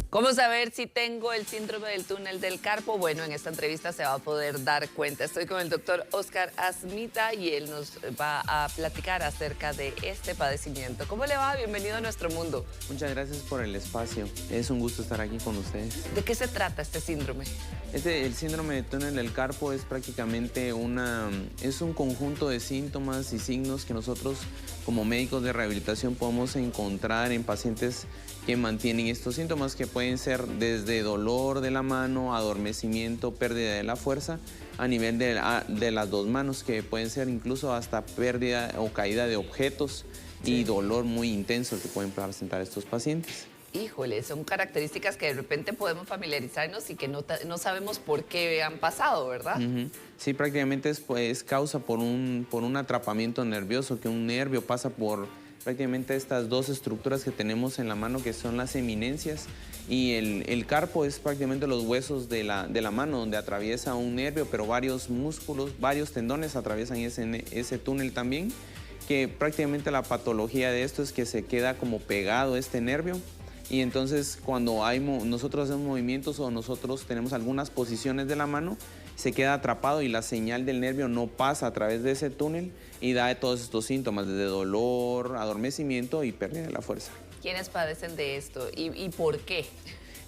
¿Cómo saber si tengo el síndrome del túnel del carpo? Bueno, en esta entrevista se va a poder dar cuenta. Estoy con el doctor Oscar Asmita y él nos va a platicar acerca de este padecimiento. ¿Cómo le va? Bienvenido a nuestro mundo. Muchas gracias por el espacio. Es un gusto estar aquí con ustedes. ¿De qué se trata este síndrome? El síndrome del túnel del carpo es prácticamente es un conjunto de síntomas y signos que nosotros como médicos de rehabilitación podemos encontrar en pacientes que mantienen estos síntomas, que pueden ser desde dolor de la mano, adormecimiento, pérdida de la fuerza a nivel de las dos manos, que pueden ser incluso hasta pérdida o caída de objetos y dolor muy intenso que pueden presentar estos pacientes. Híjole, son características que de repente podemos familiarizarnos y que no sabemos por qué han pasado, ¿verdad? Sí, prácticamente es causa por un atrapamiento nervioso, que un nervio pasa por prácticamente estas dos estructuras que tenemos en la mano, que son las eminencias, y el carpo es prácticamente los huesos de la mano, donde atraviesa un nervio, pero varios músculos, varios tendones atraviesan ese túnel también, que prácticamente la patología de esto es que se queda como pegado este nervio. Y entonces cuando nosotros hacemos movimientos o nosotros tenemos algunas posiciones de la mano, se queda atrapado y la señal del nervio no pasa a través de ese túnel y da todos estos síntomas de dolor, adormecimiento y pérdida de la fuerza. ¿Quiénes padecen de esto y por qué?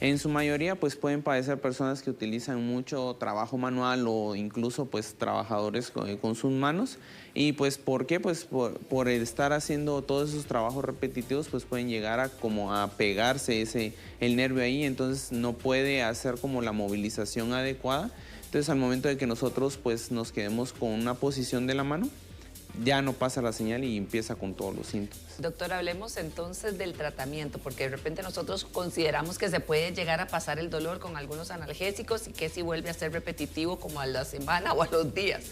En su mayoría pues pueden padecer personas que utilizan mucho trabajo manual o incluso pues trabajadores con sus manos. Y pues ¿por qué? Pues por estar haciendo todos esos trabajos repetitivos pues pueden llegar a pegarse el nervio ahí, entonces no puede hacer como la movilización adecuada. Entonces al momento de que nosotros pues nos quedemos con una posición de la mano, ya no pasa la señal y empieza con todos los síntomas. Doctor, hablemos entonces del tratamiento, porque de repente nosotros consideramos que se puede llegar a pasar el dolor con algunos analgésicos y que si vuelve a ser repetitivo como a la semana o a los días.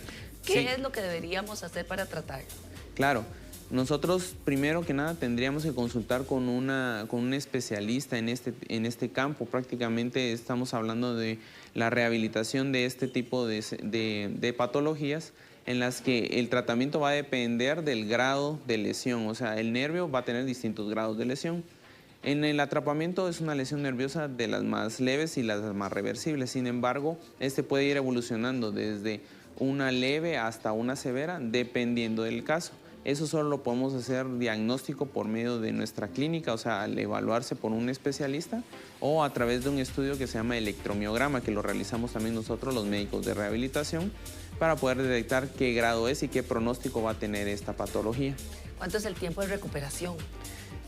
¿Qué es lo que deberíamos hacer para tratarlo? Claro. Nosotros, primero que nada, tendríamos que consultar con un especialista en este campo. Prácticamente estamos hablando de la rehabilitación de este tipo de patologías en las que el tratamiento va a depender del grado de lesión. O sea, el nervio va a tener distintos grados de lesión. En el atrapamiento es una lesión nerviosa de las más leves y las más reversibles. Sin embargo, este puede ir evolucionando desde una leve hasta una severa, dependiendo del caso. Eso solo lo podemos hacer diagnóstico por medio de nuestra clínica, o sea, al evaluarse por un especialista o a través de un estudio que se llama electromiograma, que lo realizamos también nosotros, los médicos de rehabilitación, para poder detectar qué grado es y qué pronóstico va a tener esta patología. ¿Cuánto es el tiempo de recuperación?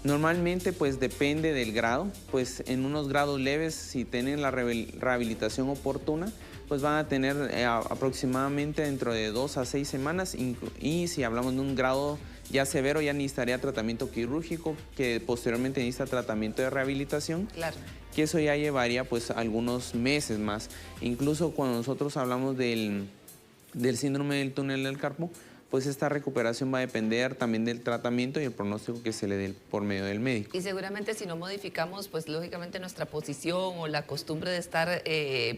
Normalmente pues depende del grado, pues en unos grados leves, si tienen la rehabilitación oportuna, pues van a tener aproximadamente dentro de 2 a 6 semanas, y si hablamos de un grado ya severo, ya necesitaría tratamiento quirúrgico, que posteriormente necesita tratamiento de rehabilitación. Claro. Que eso ya llevaría pues algunos meses más. Incluso cuando nosotros hablamos del síndrome del túnel del carpo, pues esta recuperación va a depender también del tratamiento y el pronóstico que se le dé por medio del médico. Y seguramente si no modificamos, pues lógicamente nuestra posición o la costumbre de estar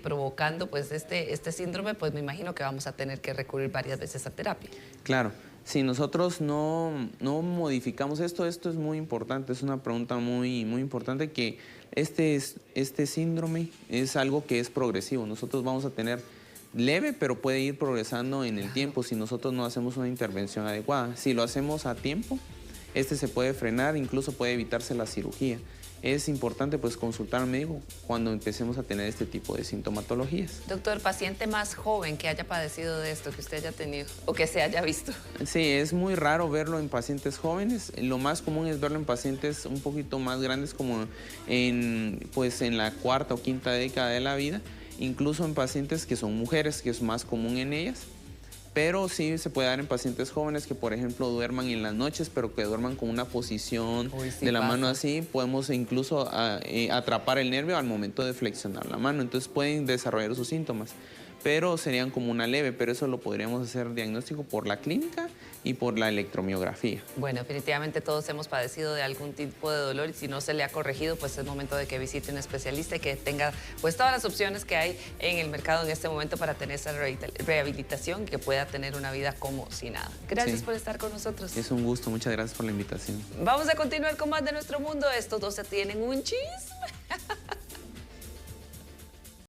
provocando pues este síndrome, pues me imagino que vamos a tener que recurrir varias veces a terapia. Claro. Si nosotros no modificamos esto es muy importante, es una pregunta muy importante, que este síndrome es algo que es progresivo. Nosotros vamos a tener leve, pero puede ir progresando en el tiempo si nosotros no hacemos una intervención adecuada. Si lo hacemos a tiempo, se puede frenar, incluso puede evitarse la cirugía. Es importante pues consultar al médico cuando empecemos a tener este tipo de sintomatologías. Doctor, paciente más joven que haya padecido de esto, que usted haya tenido o que se haya visto. Sí, es muy raro verlo en pacientes jóvenes. Lo más común es verlo en pacientes un poquito más grandes, como en la cuarta o quinta década de la vida. Incluso en pacientes que son mujeres, que es más común en ellas. Pero sí se puede dar en pacientes jóvenes que, por ejemplo, duerman en las noches, pero que duerman con una posición de la mano así. Podemos incluso atrapar el nervio al momento de flexionar la mano. Entonces pueden desarrollar sus síntomas, pero serían como una leve, pero eso lo podríamos hacer diagnóstico por la clínica y por la electromiografía. Bueno, definitivamente todos hemos padecido de algún tipo de dolor y si no se le ha corregido, pues es momento de que visite un especialista y que tenga pues todas las opciones que hay en el mercado en este momento para tener esa rehabilitación y que pueda tener una vida como si nada. Gracias por estar con nosotros. Es un gusto, muchas gracias por la invitación. Vamos a continuar con más de Nuestro Mundo. Estos dos se tienen un chisme.